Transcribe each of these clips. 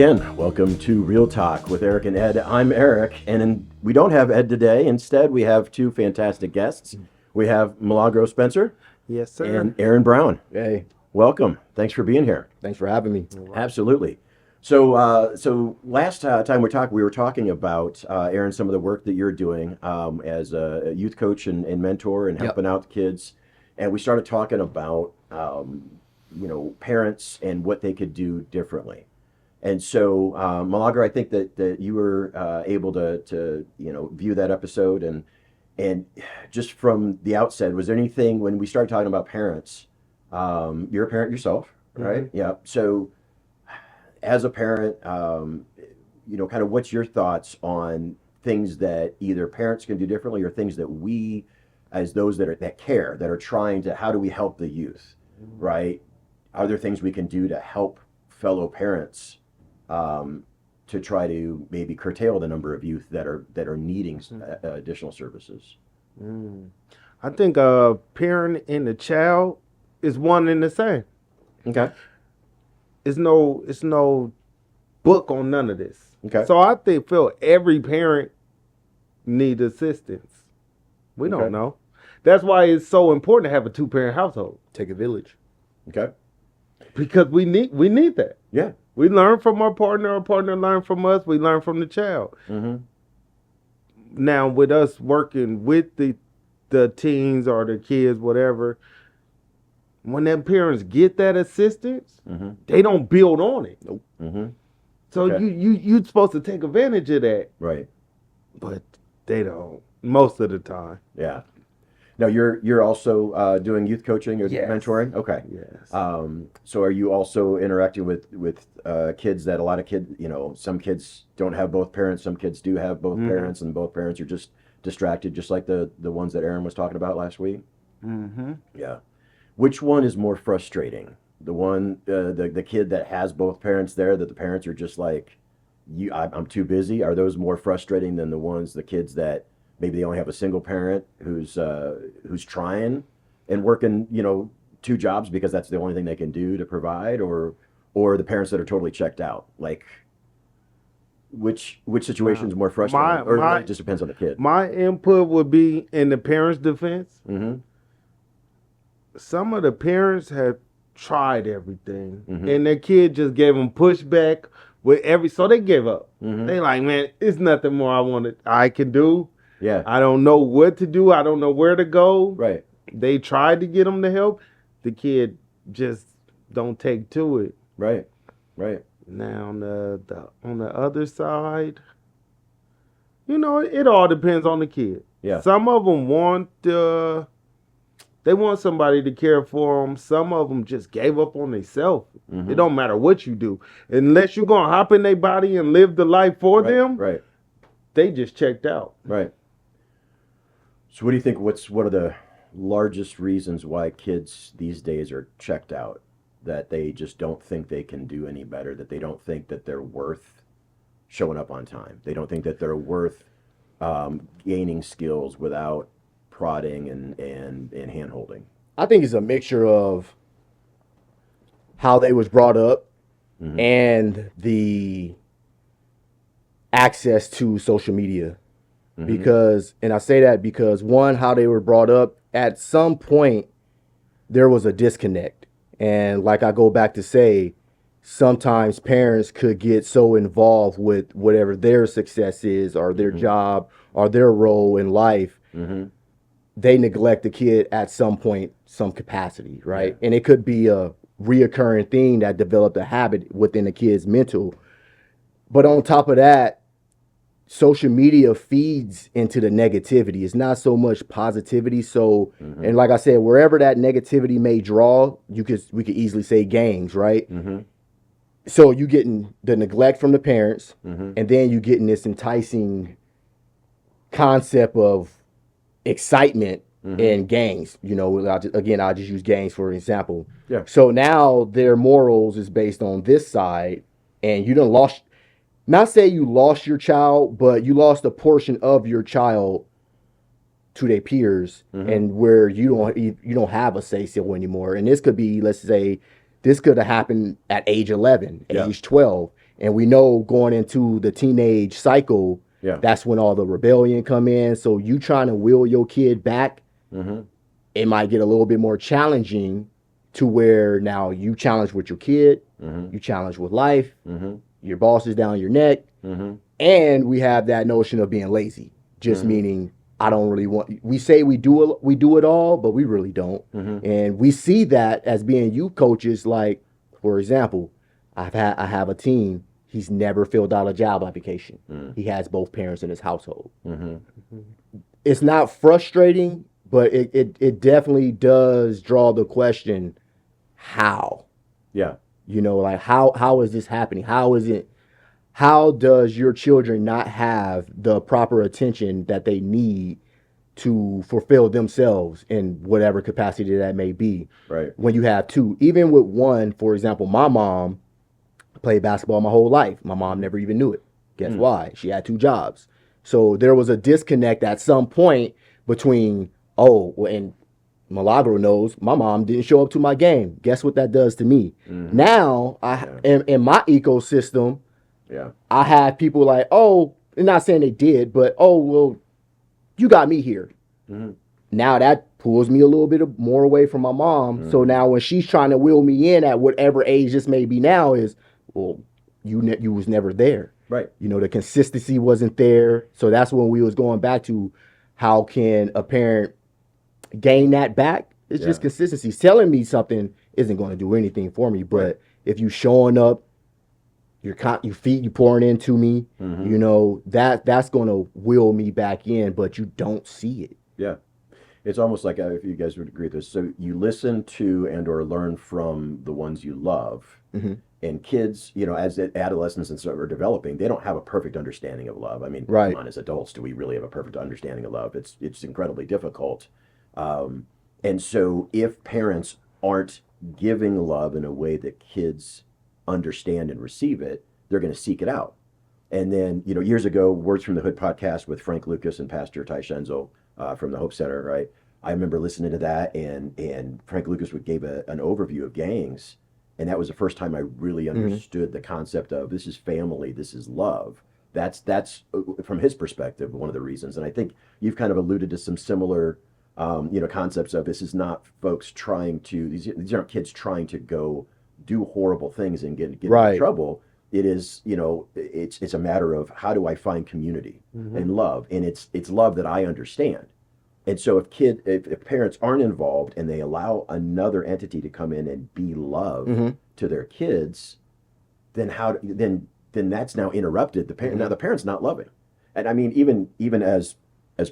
again. Welcome to Real Talk with Eric and Ed. I'm Eric, and we don't have Ed today. Instead, we have two fantastic guests. We have Milagro Spencer. Yes, sir. And Aaron Brown. Hey, Welcome. Thanks for being here. thanks for having me. Absolutely. So last time we were talking about Aaron, some of the work that you're doing as a youth coach and mentor and helping out the kids, and we started talking about parents and what they could do differently. And so, Milagro, I think that you were able to view that episode and just from the outset, was there anything when we started talking about parents? You're a parent yourself, right? Mm-hmm. Yeah. So, as a parent, kind of what's your thoughts on things that either parents can do differently or things that we, as those that are trying to, how do we help the youth, right? Are there things we can do to help fellow parents to try to maybe curtail the number of youth that are needing additional services? I think a parent and a child is one and the same. Okay. It's no book on none of this. Okay. So I feel every parent needs assistance. We don't know. That's why it's so important to have a 2-parent household. Take a village. Okay. Because we need that. Yeah. We learn from our partner learns from us, we learn from the child. Mm-hmm. Now with us working with the teens or the kids, whatever, when them parents get that assistance, they don't build on it. Nope. Mm-hmm. So you're supposed to take advantage of that. Right. But they don't most of the time. Yeah. Now you're also doing youth coaching or mentoring? Okay. Yes. So are you also interacting with kids that a lot of kids, some kids don't have both parents, some kids do have both parents, and both parents are just distracted, just like the ones that Aaron was talking about last week? Mm-hmm. Yeah. Which one is more frustrating? The one, the kid that has both parents there, that the parents are just like, I'm too busy? Are those more frustrating than the kids that maybe they only have a single parent who's trying and working, 2 jobs because that's the only thing they can do to provide, or the parents that are totally checked out? Like, which situation is more frustrating, or it really just depends on the kid? My input would be in the parents' defense. Mm-hmm. Some of the parents have tried everything, and their kid just gave them pushback so they gave up. Mm-hmm. They like, man, it's nothing more I can do. Yeah. I don't know what to do. I don't know where to go. Right. They tried to get them to help. The kid just don't take to it. Right. Right. Now on the other side, it all depends on the kid. Yeah. Some of them want somebody to care for them. Some of them just gave up on themselves. It don't matter what you do, unless you're gonna hop in their body and live the life for them. Right. They just checked out. Right. So what do you think, what are the largest reasons why kids these days are checked out? That they just don't think they can do any better, that they don't think that they're worth showing up on time. They don't think that they're worth gaining skills without prodding and hand-holding. I think it's a mixture of how they was brought up and the access to social media. And I say that because, one, how they were brought up, at some point there was a disconnect. And like I go back to say, sometimes parents could get so involved with whatever their success is or their job or their role in life, they neglect the kid at some point, some capacity, right? Yeah. And it could be a reoccurring thing that developed a habit within the kid's mental. But on top of that, social media feeds into the negativity. It's not so much positivity. So, and like I said, wherever that negativity may draw, we could easily say gangs, right? So you getting the neglect from the parents, and then you getting this enticing concept of excitement in gangs. I'll just use gangs for an example. Yeah. So now their morals is based on this side, and you done lost. Not say you lost your child, but you lost a portion of your child to their peers, and where you don't have a say so anymore. And this could be, let's say, this could have happened at age 11, age 12, And we know going into the teenage cycle, Yeah. that's when all the rebellion come in. So you trying to will your kid back, Mm-hmm. it might get a little bit more challenging to where now you challenge with your kid, Mm-hmm. you challenge with life, Mm-hmm. your boss is down your neck, Mm-hmm. and we have that notion of being lazy, just Mhm. meaning I don't really want. We say we do it all, but we really don't. Mhm. And we see that as being youth coaches. Like, for example, I have a team. He's never filled out a job application. Mm. He has both parents in his household. Mm-hmm. It's not frustrating, but it definitely does draw the question, how? Yeah. You know, like how is this happening? How does your children not have the proper attention that they need to fulfill themselves in whatever capacity that may be Right. when you have two? Even with one, for example, my mom played basketball my whole life. My mom never even knew it. Guess why? She had two jobs. So there was a disconnect at some point between, and Milagro knows my mom didn't show up to my game. Guess what that does to me? Now, in my ecosystem, Yeah. I have people like, I'm not saying they did, but well, you got me here. Mhm. Now that pulls me a little bit more away from my mom. So now when she's trying to wheel me in at whatever age this may be now, is well, you was never there. Right. You know, the consistency wasn't there. So that's when we was going back to how can a parent gain that back? It's just Yeah. consistency. Telling me something isn't going to do anything for me, but Right. if you showing up, you pouring into me, Mhm. you know, that's going to will me back in, but you don't see it. Yeah. It's almost like, if you guys would agree with this, so you listen to and or learn from the ones you love. Mhm. And kids, you know, as adolescents and stuff are developing, they don't have a perfect understanding of love. I mean, Right. come on, as adults, do we really have a perfect understanding of love? It's incredibly difficult. And so if parents aren't giving love in a way that kids understand and receive it, they're going to seek it out. And then, you know, years ago, Words from the Hood podcast with Frank Lucas and Pastor Ty Schenzel from the Hope Center, right? I remember listening to that, and Frank Lucas gave an overview of gangs, and that was the first time I really understood the concept of this is family, this is love. That's from his perspective one of the reasons, and I think you've kind of alluded to some similar, concepts of this is not folks trying to these aren't kids trying to go do horrible things and get Right. into trouble. It is, it's a matter of how do I find community and love, and it's love that I understand. And so if parents aren't involved and they allow another entity to come in and be love to their kids, then then that's now interrupted. Now the parent's not loving, and I mean even as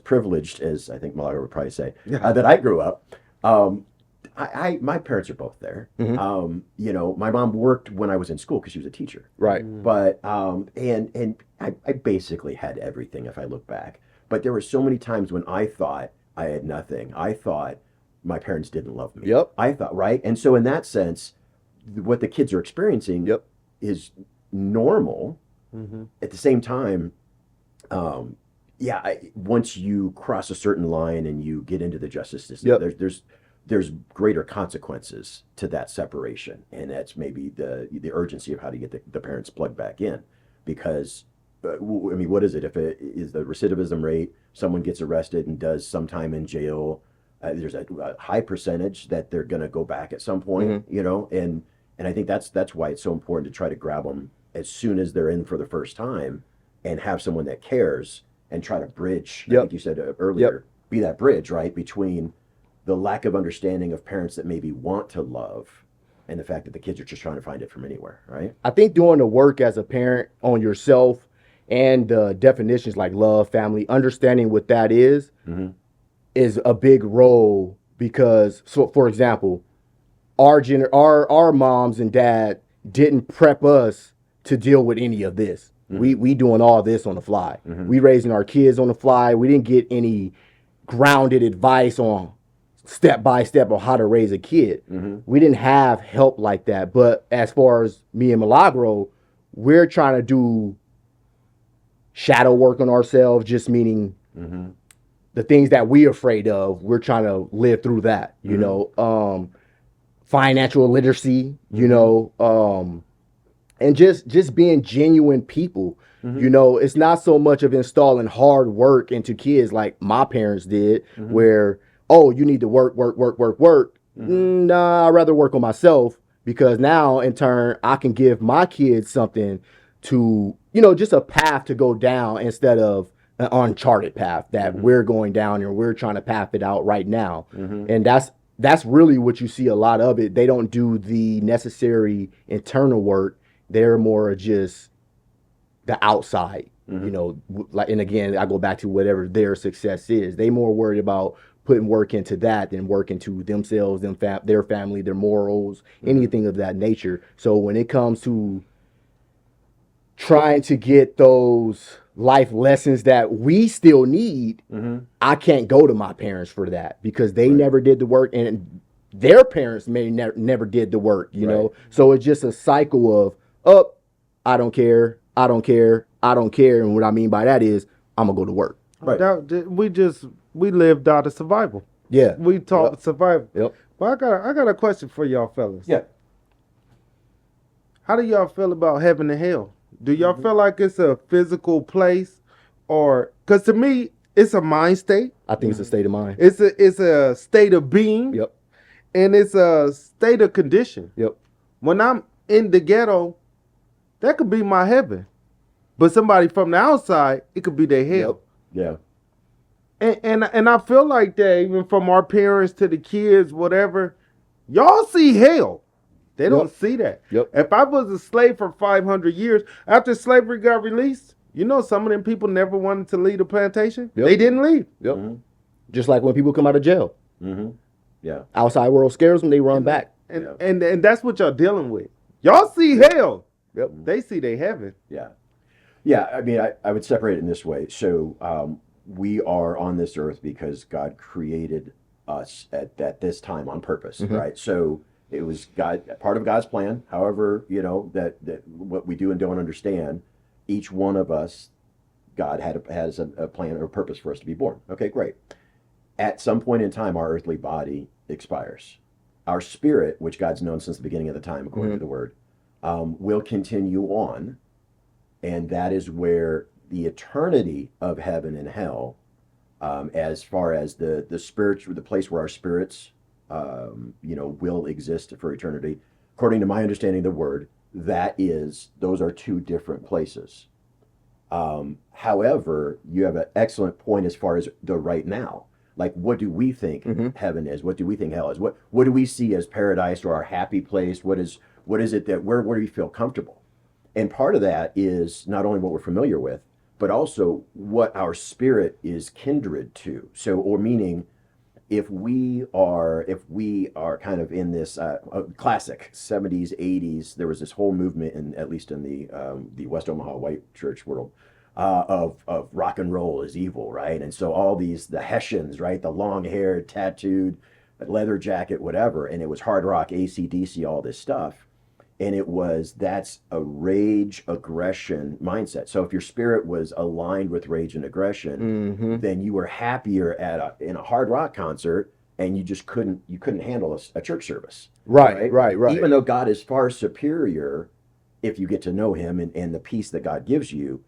privileged as I think Malaga would probably say that I grew up. My parents are both there. My mom worked when I was in school because she was a teacher. Right. But and I basically had everything if I look back. But there were so many times when I thought I had nothing. I thought my parents didn't love me. Yep. I thought, right? And so in that sense, what the kids are experiencing Yep. is normal. At the same time, once you cross a certain line and you get into the justice system, Yep. there's greater consequences to that separation, and that's maybe the urgency of how to get the parents plugged back in, because what is it if it is the recidivism rate? Someone gets arrested and does some time in jail. There's a high percentage that they're going to go back at some point, and I think that's why it's so important to try to grab them as soon as they're in for the first time, and have someone that cares and try to bridge. I Yep. think you said earlier, be that bridge, right, between the lack of understanding of parents that maybe want to love and the fact that the kids are just trying to find it from anywhere, right? I think doing the work as a parent on yourself and the definitions like love, family, understanding what that is a big role, because, so for example, our moms and dad didn't prep us to deal with any of this. We doing all this on the fly. We raising our kids on the fly. We didn't get any grounded advice on step by step on how to raise a kid. We didn't have help like that. But as far as me and Milagro, we're trying to do shadow work on ourselves, just meaning the things that we're afraid of, we're trying to live through that, financial literacy, and just being genuine people. You know, it's not so much of installing hard work into kids like my parents did, where, oh, you need to work. Nah, I'd rather work on myself, because now in turn I can give my kids something to, you know, just a path to go down instead of an uncharted path that we're going down and we're trying to path it out right now. And that's really what you see a lot of it. They don't do the necessary internal work. They're more just the outside, you know, like, and again, I go back to whatever their success is. They more worried about putting work into that than work into themselves, their family, their morals, anything of that nature. So when it comes to trying to get those life lessons that we still need, I can't go to my parents for that, because they never did the work, and their parents may never did the work, you know? So it's just a cycle of, I don't care. And what I mean by that is, I'm gonna go to work. We lived out of survival. Yeah. We taught survival. Yep. But I got a question for y'all fellas. Yeah. How do y'all feel about heaven and hell? Do y'all feel like it's a physical place, or because to me it's a mind state? I think it's a state of mind. It's a state of being. Yep. And it's a state of condition. Yep. When I'm in the ghetto, that could be my heaven, but somebody from the outside, it could be their hell. Yeah. And I feel like that even from our parents to the kids, whatever, y'all see hell. They don't see that. Yep. If I was a slave for 500 years, after slavery got released, you know, some of them people never wanted to leave the plantation. Yep. They didn't leave. Yep. Just like when people come out of jail. Yeah. Outside world scares them, they run back. And that's what y'all dealing with. Y'all see hell. Yep. They see they heaven. Yeah. Yeah. I mean, I would separate it in this way. So we are on this earth because God created us at this time on purpose, right? So it was part of God's plan. However, you know, that what we do and don't understand, each one of us, God has a plan or a purpose for us to be born. Okay, great. At some point in time, our earthly body expires. Our spirit, which God's known since the beginning of the time, according to the word, will continue on. And that is where the eternity of heaven and hell, as far as the spiritual, the place where our spirits, you know, will exist for eternity, according to my understanding of the word, those are two different places. However, you have an excellent point as far as the right now. Like, what do we think heaven is? What do we think hell is? What do we see as paradise or our happy place? What is it that where do we feel comfortable? And part of that is not only what we're familiar with, but also what our spirit is kindred to. So, or meaning, if we are kind of in this classic 70s, 80s, there was this whole movement, at least in the West Omaha white church world, of rock and roll is evil, right? And so all the Hessians, right, the long haired, tattooed, leather jacket, whatever, and it was hard rock, AC/DC, all this stuff. And that's a rage aggression mindset. So if your spirit was aligned with rage and aggression, then you were happier in a hard rock concert, and you just couldn't handle a church service. Right. Even though God is far superior, if you get to know him and the peace that God gives you,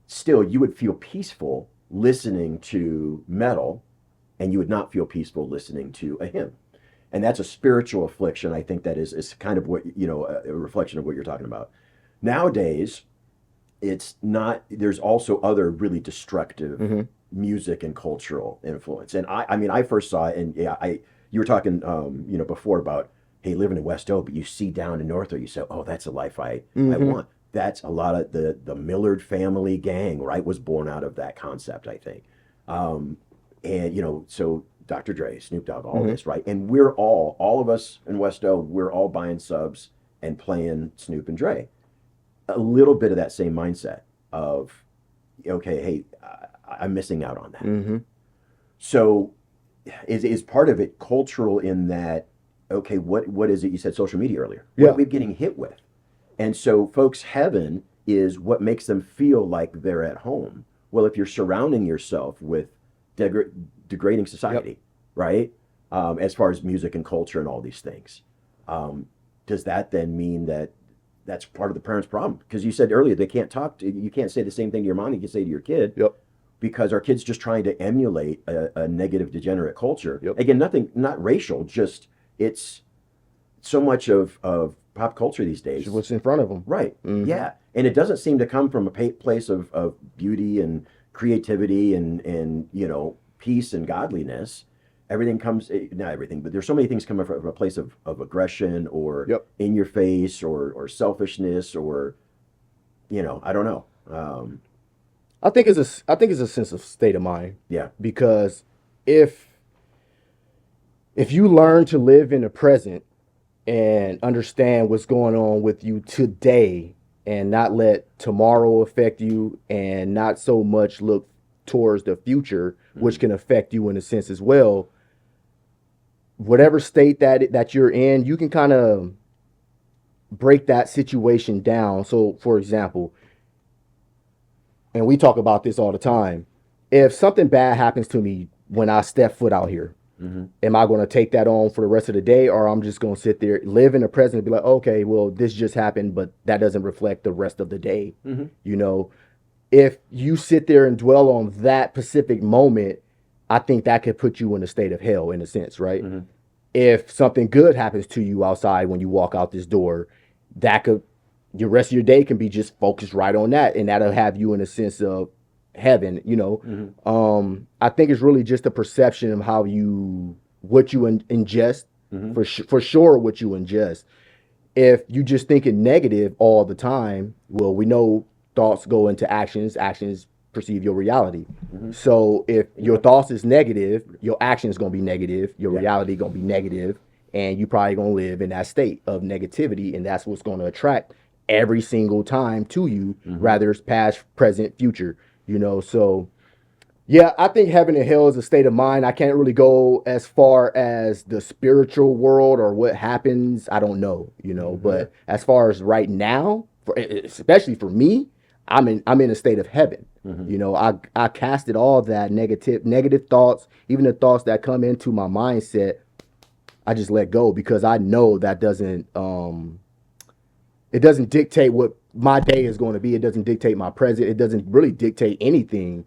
still you would feel peaceful listening to metal, and you would not feel peaceful listening to a hymn. And that's a spiritual affliction. I think that is kind of what, you know, a reflection of what you're talking about. Nowadays, it's not, there's also other really destructive music and cultural influence. And I mean, I first saw it, and you were talking, you know, before about, hey, living in West O, but you see down in North O, you say, oh, that's a life I want. That's a lot of the Millard family gang, right, was born out of that concept, I think. And, you know, so Dr. Dre, Snoop Dogg, all this, right? And we're all of us in West O, we're all buying subs and playing Snoop and Dre. A little bit of that same mindset of, okay, hey, I'm missing out on that. So is part of it cultural in that, okay, what is it? You said social media earlier. What are we getting hit with? And so folks, heaven is what makes them feel like they're at home. Well, if you're surrounding yourself with degrading society, right? As far as music and culture and all these things, does that then mean that that's part of the parents' problem, because you said earlier they can't you can't say the same thing to your mom you can say to your kid. Yep. Because our kids just trying to emulate a negative, degenerate culture. Yep. Again, not racial, just it's so much of pop culture these days. What's in front of them. Right. Mhm. Yeah. And it doesn't seem to come from a place of beauty and creativity and peace and godliness. Everything comes, not everything, but there's so many things coming from a place of aggression or Yep. in your face or selfishness or, I don't know. I think it's a sense of state of mind, Yeah. because if you learn to live in the present and understand what's going on with you today and not let tomorrow affect you and not so much look towards the future, which can affect you in a sense as well, whatever state that you're in, you can kind of break that situation down. So for example, and we talk about this all the time, if something bad happens to me when I step foot out here, am I going to take that on for the rest of the day, or I'm just going to sit there, live in the present and be like, okay, well, this just happened, but that doesn't reflect the rest of the day. If you sit there and dwell on that specific moment, I think that could put you in a state of hell in a sense, right? If something good happens to you outside when you walk out this door, your rest of your day can be just focused right on that, and that'll have you in a sense of heaven. I think it's really just a perception of what you ingest, for sure what you ingest. If you just thinking negative all the time, well, we know thoughts go into actions perceive your reality. So if your thoughts is negative, your action is going to be negative, your reality going to be negative, and you probably going to live in that state of negativity, and that's what's going to attract every single time to you, rather it's past, present, future. So yeah, I think heaven and hell is a state of mind. I can't really go as far as the spiritual world or what happens. I don't know, but as far as right now, especially for me, I'm in a state of heaven. I casted all that negative thoughts, even the thoughts that come into my mindset. I just let go, because I know that it doesn't dictate what my day is going to be. It doesn't dictate my present. It doesn't really dictate anything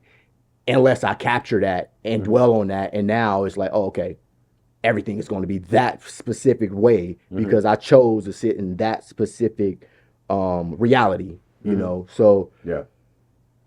unless I capture that and dwell on that. And now it's like, oh, okay, everything is going to be that specific way because I chose to sit in that specific reality, So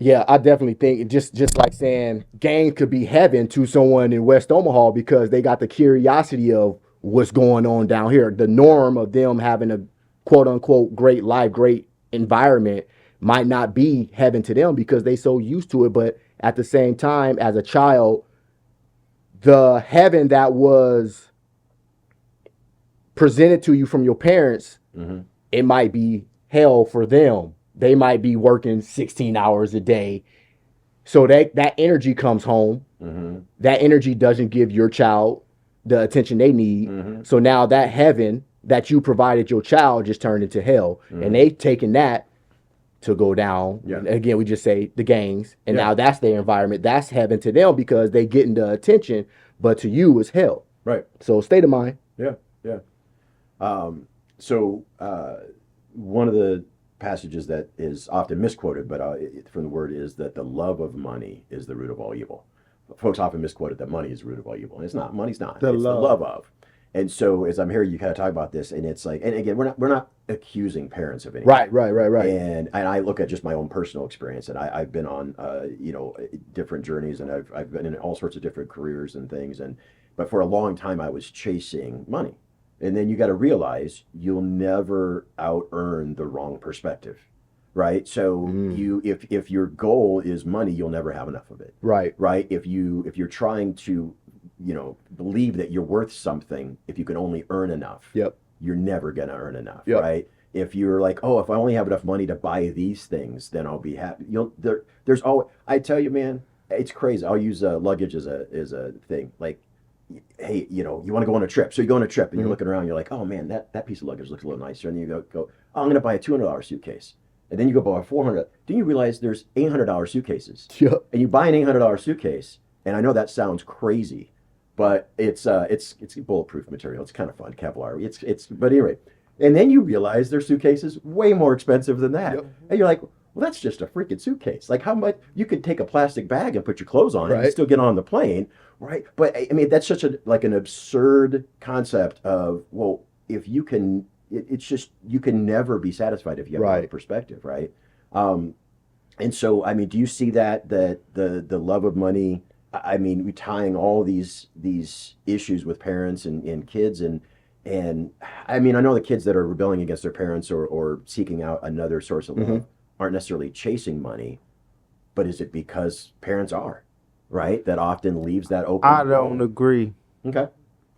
yeah, I definitely think just like saying gangs could be heaven to someone in West Omaha because they got the curiosity of what's going on down here. The norm of them having a quote unquote great life, great environment might not be heaven to them because they so used to it. But at the same time, as a child, the heaven that was presented to you from your parents, it might be hell for them. They might be working 16 hours a day. So that energy comes home. That energy doesn't give your child the attention they need. So now that heaven that you provided your child just turned into hell. And they've taken that to go down. Again, we just say the gangs. And now that's their environment. That's heaven to them because they getting the attention. But to you, it's hell. Right. So state of mind. Yeah. So one of the passages that is often misquoted, but from the word is that the love of money is the root of all evil. Folks often misquote it that money is the root of all evil. And it's not. Money's not. It's the love of. And so as I'm hearing you kind of talk about this, and it's like, and again, we're not accusing parents of anything. Right. And I look at just my own personal experience, and I've been on different journeys, and I've been in all sorts of different careers and things, but for a long time I was chasing money. And then you got to realize you'll never out earn the wrong perspective, right? So if your goal is money, you'll never have enough of it. Right. If you're trying to, believe that you're worth something, if you can only earn enough, you're never gonna earn enough, right? If you're like, oh, if I only have enough money to buy these things, then I'll be happy. There's always. I tell you, man, it's crazy. I'll use luggage as a thing, like. Hey, you want to go on a trip. So you go on a trip and you're looking around, you're like, oh man, that piece of luggage looks a little nicer. And then you go, oh, I'm going to buy a $200 suitcase. And then you go buy a $400. Then you realize there's $800 suitcases. And you buy an $800 suitcase. And I know that sounds crazy, but it's bulletproof material. It's kind of fun, Kevlar. But anyway, And then you realize their suitcase is way more expensive than that. Yep. And you're like, well, that's just a freaking suitcase. Like, how much you could take a plastic bag and put your clothes on it and Right. still get on the plane, right? But I mean, that's such a like an absurd concept of, well, if you can, it's just you can never be satisfied if you have Right. another perspective, right? And so, I mean, do you see that the love of money? I mean, we tying all these issues with parents and kids and I mean, I know the kids that are rebelling against their parents or seeking out another source of love aren't necessarily chasing money, but is it because parents are, right? That often leaves that open. I don't agree. Okay.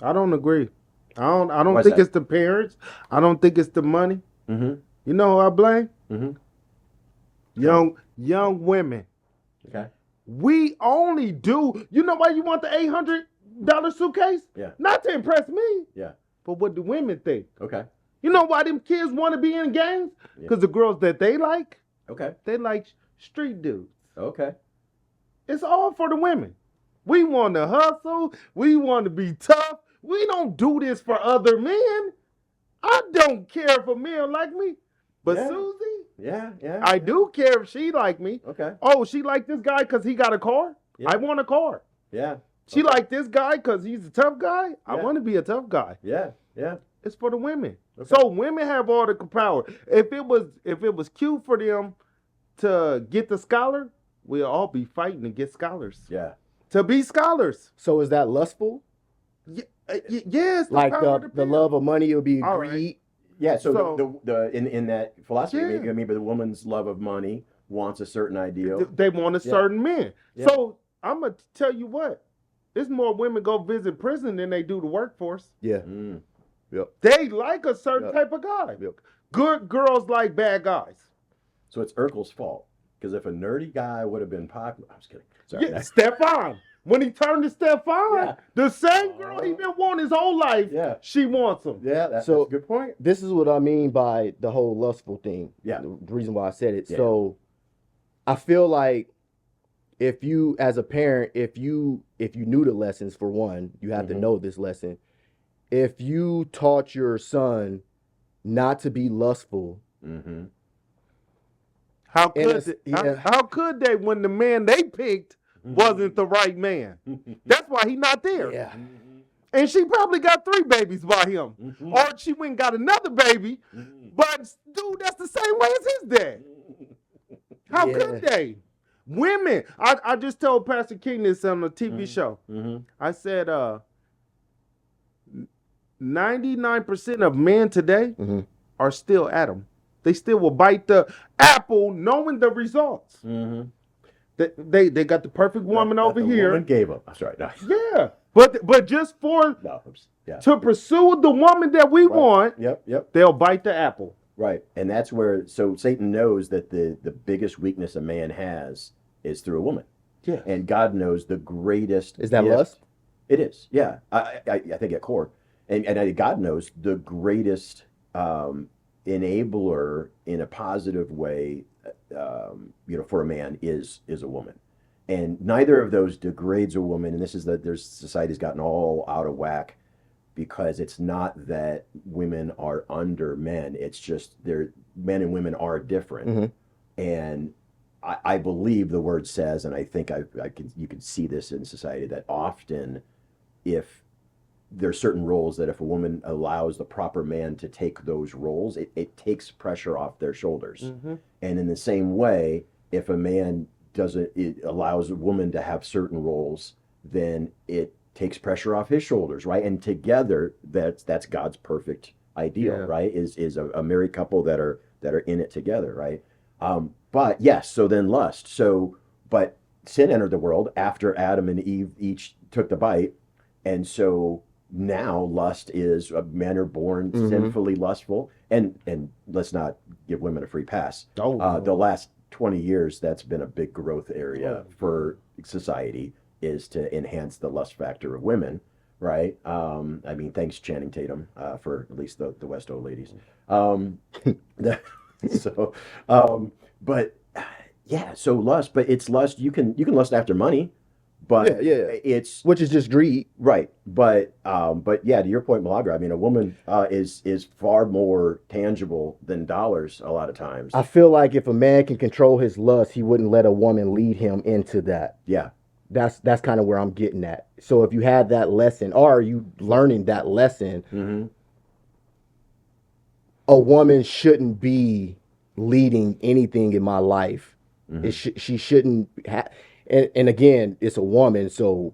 I don't agree. I don't Why's think that? it's the parents. I don't think it's the money. Mm-hmm. You know who I blame? Mm-hmm. Young women. Okay. We only do. You know why you want the $800 suitcase? Yeah. Not to impress me, Yeah. but what do women think? Okay. You know why them kids want to be in gangs? Yeah. Because the girls that they like Okay. street dudes. Okay. It's all for the women. We want to hustle. We want to be tough. We don't do this for other men. I don't care for men like me. But Yeah. Susie, Yeah. Yeah. I do care if she like me. Okay. Oh, she like this guy because he got a car? Yeah. I want a car. Yeah. She like this guy because he's a tough guy? I Yeah. want to be a tough guy. Yeah. Yeah. It's for the women. Okay. So women have all the power. If it was cute for them to get the scholar, we'll all be fighting to get scholars. Yeah. To be scholars. So is that lustful? Yes, the Like power to the be- love of money will be All right. greed. Yeah. So, So- the in that philosophy, Yeah. maybe the woman's love of money wants a certain ideal. They want a Yeah. certain man. Yeah. So I'm gonna tell you what. There's more women go visit prison than they do the workforce. Yeah. Mm. They like a certain Yep. type of guy. Yep. Good girls like bad guys. So it's Urkel's fault because if a nerdy guy would have been popular, I was kidding. Sorry. Yeah, Stefan. When he turned to Stefan, Yeah. the same girl he been wanting his whole life, Yeah. she wants him. Yeah. That's So- a good point. This is what I mean by the whole lustful thing. Yeah. The reason why I said it. Yeah. So I feel like if you as a parent, if you knew the lessons for one, you have to Mhm. know this lesson. If you taught your son not to be lustful, Mm-hmm. How And could it's- they, yeah. how could they when the man they picked wasn't the right man? That's why he not there. yeah. And she probably got 3 babies by him. Mhm. Or she went and got another baby. Mhm. But dude, that's the same way as his dad. How Yeah. could they? Women. I just told Pastor King this on a TV show. Mhm. I said 99% of men today Mhm. are still Adam. They still will bite the apple knowing the results. Mhm. They got the perfect woman That over the here. woman gave up. I'm sorry. No. Yeah. But just for No. Oops. Yeah. to pursue the woman that we Right. want, Yep. Yep. they'll bite the apple. Right. And that's where so Satan knows that the biggest weakness a man has is through a woman. Yeah. And God knows the greatest Is that gift- lust? It is. Yeah. I think at core. And God knows the greatest enabler in a positive way for a man is a woman. And neither of those degrades a woman. And this is that there's society's gotten all out of whack because it's not that women are under men. It's just men and women are different. Mhm. And I believe the word says, and I think you can see this in society that often if there's certain roles that if a woman allows the proper man to take those roles, it takes pressure off their shoulders. Mm-hmm. And in the same way, if a man it allows a woman to have certain roles, then it takes pressure off his shoulders, right? And together, that's God's perfect ideal, Yeah. right? Is a married couple that are in it together, right? But yes, so then lust. But sin entered the world after Adam and Eve each took the bite, and so now lust is men are born Mhm. sinfully lustful, and let's not give women a free pass. The last 20 years, that's been a big growth area for society, is to enhance the lust factor of women, right? I mean, thanks Channing Tatum for at least the West O ladies. But yeah, so lust, but it's lust. You can lust after money, but Yeah, yeah. it's which is just greed. right. But yeah, to your point, Malagra, I mean, a woman is far more tangible than dollars a lot of times. I feel like if a man can control his lust, he wouldn't let a woman lead him into that. Yeah. That's kind of where I'm getting at. So if you have that lesson, or are you learning that lesson, Mm-hmm. a woman shouldn't be leading anything in my life. She shouldn't have. And again, it's a woman, so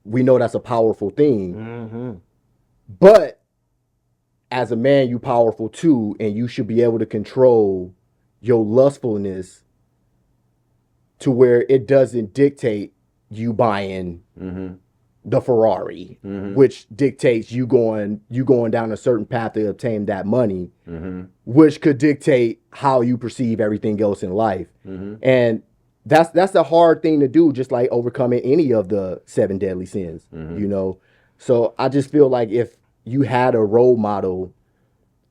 we know that's a powerful thing. Mm-hmm. But as a man, you powerful too, and you should be able to control your lustfulness to where it doesn't dictate you buying Mm-hmm. the Ferrari, Mhm. which dictates you going down a certain path to obtain that money, Mm-hmm. which could dictate how you perceive everything else in life. Mm-hmm. And that's a hard thing to do, just like overcoming any of the 7 deadly sins, you know? So I just feel like if you had a role model,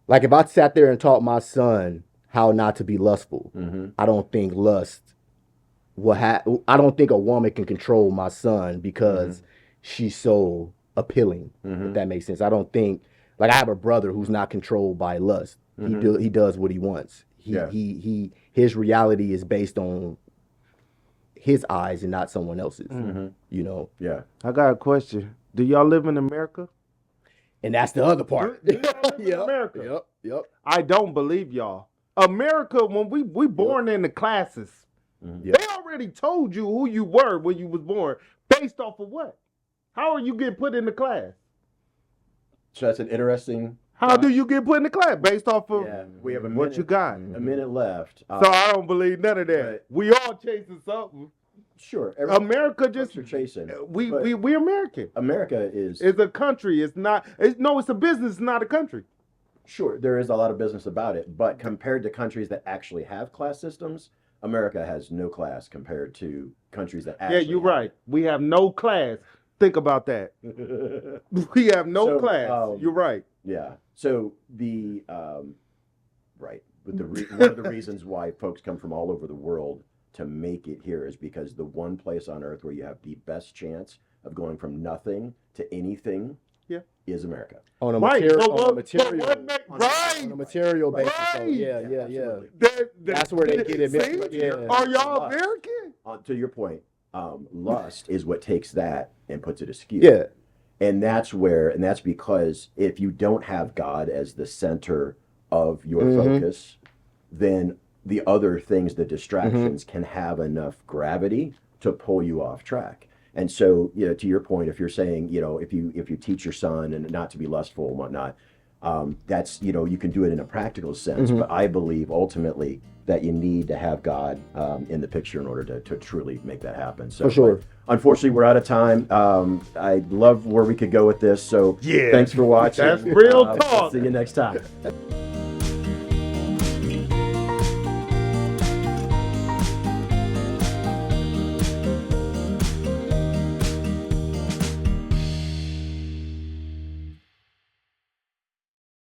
like if I sat there and taught my son how not to be lustful, I don't think lust I don't think a woman can control my son because she's so appealing, if that makes sense. I don't think, like I have a brother who's not controlled by lust. He does what he wants. His reality is based on his eyes and not someone else's, you know? Yeah. I got a question. Do y'all live in America? And that's the other part. Do y'all live in America? Yep. I don't believe y'all. America, when we born in the classes, Yep. they already told you who you were when you was born. Based off of what? How are you getting put in the class? So that's an interesting. How do you get put in the class? Based off of Yeah, we have a what minute, you got. a minute left. So I don't believe none of that. Right. We all chasing something. Sure. America just are chasing. we but we American. America is It's a country. It's not. It's a business. It's not a country. sure. There is a lot of business about it, but compared to countries that actually have class systems, America has no class compared to countries that actually. Yeah, you're right. We have no class. Think about that. We have no So, class. You're right. Yeah. So the right, but one of the reasons why folks come from all over the world to make it here is because the one place on earth where you have the best chance of going from nothing to anything is America. On a Right. material, But on a what material, right. on a material basis. So, Right. yeah. Absolutely. That's where they get it. See? Yeah. Are y'all Lust. American? To your point, lust is what takes that and puts it askew. Yeah. And that's because if you don't have God as the center of your focus, then the other things, the distractions, can have enough gravity to pull you off track. And so, to your point, if you're saying, if you teach your son and not to be lustful and whatnot, that's, you can do it in a practical sense. But I believe ultimately that you need to have God in the picture in order to truly make that happen. So, For sure. but unfortunately, we're out of time. I love where we could go with this. So Yeah. thanks for watching. That's real I'll talk. see you next time.